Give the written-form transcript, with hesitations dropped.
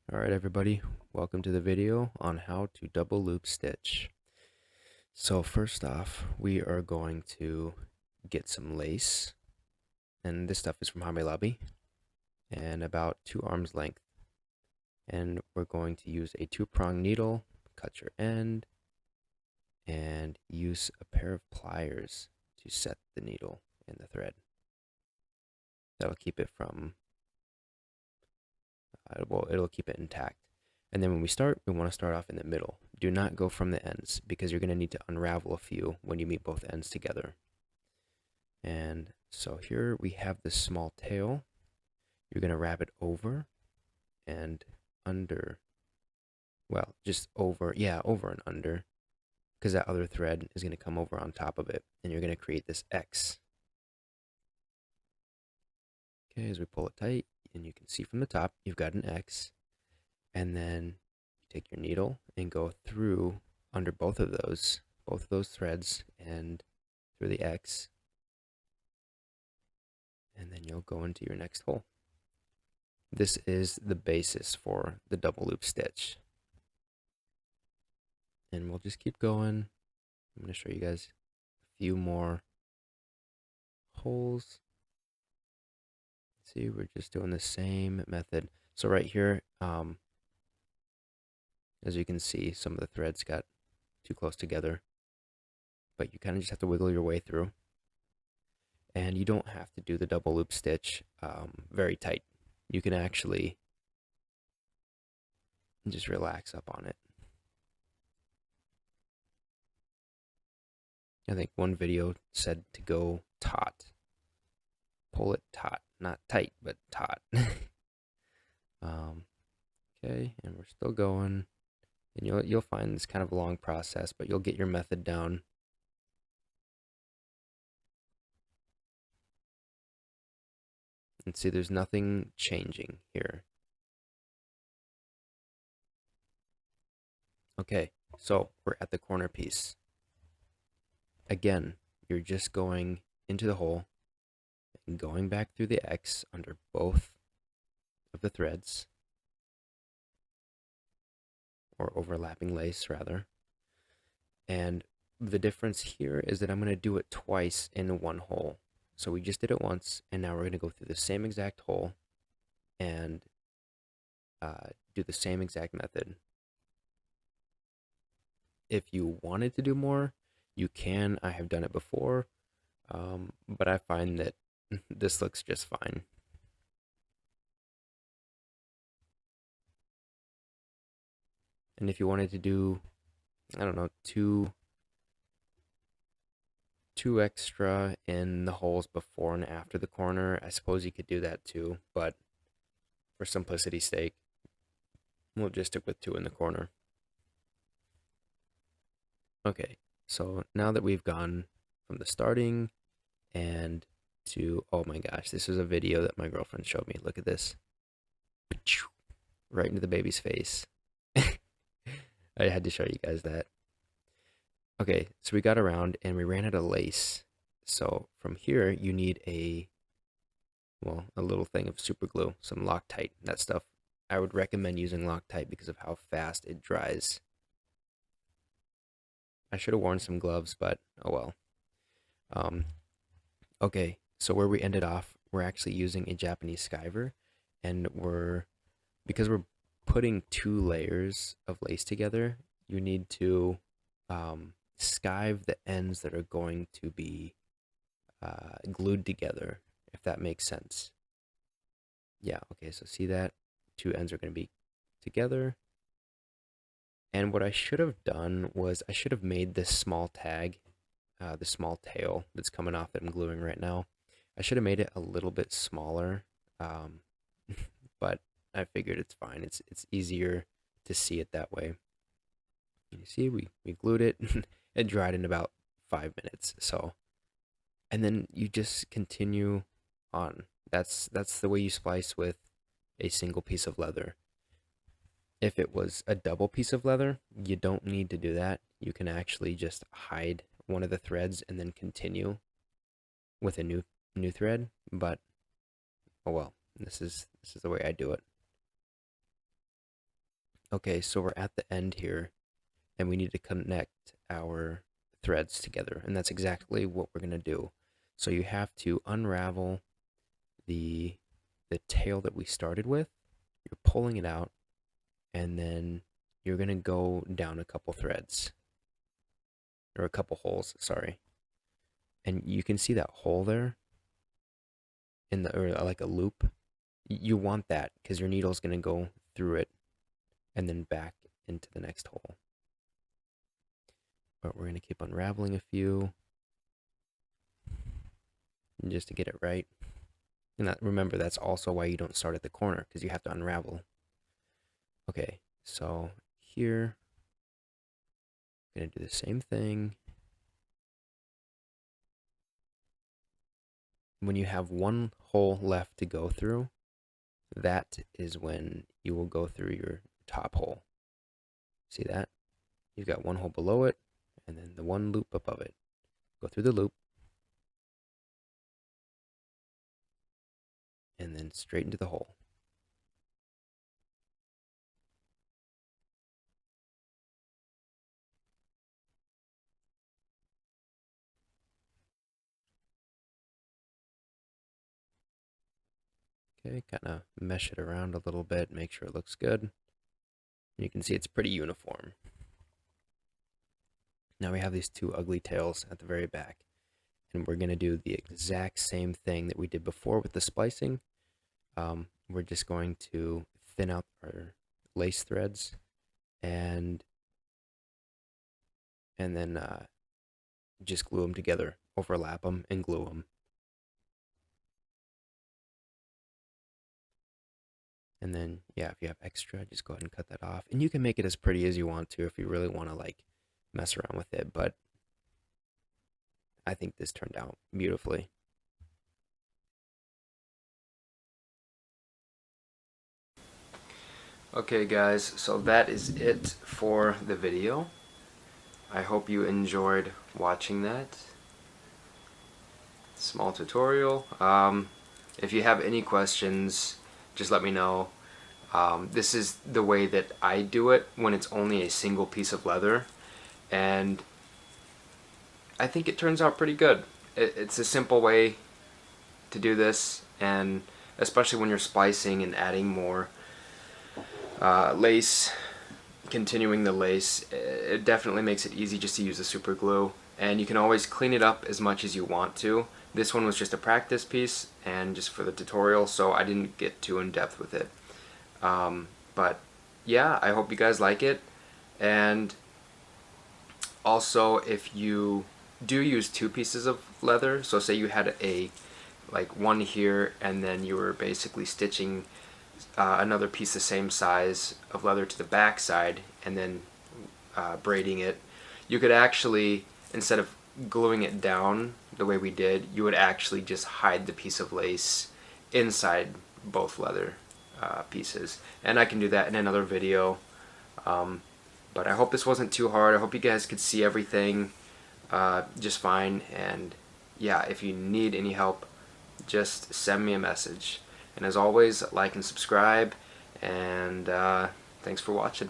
Alright everybody, welcome to the video on how to double loop stitch. So first off, we are going to get some lace, and this stuff is from Hobby Lobby, and about 2 arms length. And we're going to use a 2-prong needle, cut your end, and use a pair of pliers to set the needle in the thread. That'll keep it from, it'll keep it intact. And then when we start, we want to start off in the middle. Do not go from the ends because you're going to need to unravel a few when you meet both ends together. And so here we have this small tail. You're going to wrap it over and under. Well, just over, over and under, because that other thread is going to come over on top of it. And you're going to create this X. Okay, as we pull it tight, and you can see from the top, you've got an X. And then you take your needle and go through under both of those threads and through the X, and then you'll go into your next hole. This is the basis for the double loop stitch, and we'll just keep going. I'm going to show you guys a few more holes. See, we're just doing the same method. So right here, as you can see, some of the threads got too close together, but you kind of just have to wiggle your way through. And you don't have to do the double loop stitch very tight. You can actually just relax up on it. I think one video said to go taut. Pull it taut, not tight, but taut. Okay, and we're still going. And you'll find this kind of a long process, but you'll get your method down. And see, there's nothing changing here. Okay, so we're at the corner piece. Again, you're just going into the hole and going back through the X under both of the threads, or overlapping lace rather. And the difference here is that I'm going to do it twice in one hole. So we just did it once, and now we're going to go through the same exact hole and do the same exact method. If you wanted to do more, you can. I have done it before, but I find that this looks just fine. And if you wanted to do, I don't know, two extra in the holes before and after the corner, I suppose you could do that too, but for simplicity's sake, we'll just stick with 2 in the corner. Okay, so now that we've gone from the starting and to, oh my gosh, this is a video that my girlfriend showed me. Look at this. Right into the baby's face. I had to show you guys that. Okay, so we got around and we ran out of lace. So from here, you need a little thing of super glue, some Loctite. That stuff, I would recommend using Loctite because of how fast it dries. I should have worn some gloves, but oh well. Okay, so where we ended off, we're actually using a Japanese skiver, and because we're putting 2 layers of lace together, you need to skive the ends that are going to be glued together, if that makes sense. Yeah, okay, so see that? 2 ends are going to be together. And what I should have done was I should have made this small tag, the small tail that's coming off that I'm gluing right now. I should have made it a little bit smaller, but I figured it's fine. It's easier to see it that way. You see, we glued it. It dried in about 5 minutes. So, and then you just continue on. That's the way you splice with a single piece of leather. If it was a double piece of leather, you don't need to do that. You can actually just hide one of the threads and then continue with a new thread. But oh well, this is the way I do it. Okay, so we're at the end here, and we need to connect our threads together, and that's exactly what we're gonna do. So you have to unravel the tail that we started with. You're pulling it out, and then you're gonna go down a couple threads, or a couple holes, sorry. And you can see that hole there in the, or like a loop. You want that because your needle's gonna go through it and then back into the next hole. But we're gonna keep unraveling a few just to get it right. And that, remember, that's also why you don't start at the corner, because you have to unravel. Okay, so here, I'm gonna do the same thing. When you have one hole left to go through, that is when you will go through your top hole. See that? You've got one hole below it, and then the one loop above it. Go through the loop, and then straight into the hole. Okay, kind of mesh it around a little bit, make sure it looks good. And you can see it's pretty uniform. Now we have these two ugly tails at the very back, and we're going to do the exact same thing that we did before with the splicing. We're just going to thin out our lace threads and then just glue them together, overlap them, and glue them. And then, yeah, if you have extra, just go ahead and cut that off. And you can make it as pretty as you want to if you really want to like mess around with it. But I think this turned out beautifully. Okay, guys, so that is it for the video. I hope you enjoyed watching that small tutorial. If you have any questions, just let me know. This is the way that I do it when it's only a single piece of leather, and I think it turns out pretty good. It's a simple way to do this, and especially when you're splicing and adding more lace, continuing the lace, it definitely makes it easy just to use the super glue, and you can always clean it up as much as you want to. This one was just a practice piece and just for the tutorial, so I didn't get too in depth with it. But yeah, I hope you guys like it. And also, if you do use two pieces of leather, so say you had a like one here and then you were basically stitching another piece the same size of leather to the back side and then braiding it, you could actually, instead of gluing it down the way we did, you would actually just hide the piece of lace inside both leather pieces. And I can do that in another video. But I hope this wasn't too hard. I hope you guys could see everything just fine. And yeah, if you need any help, just send me a message. And as always, like and subscribe. And thanks for watching.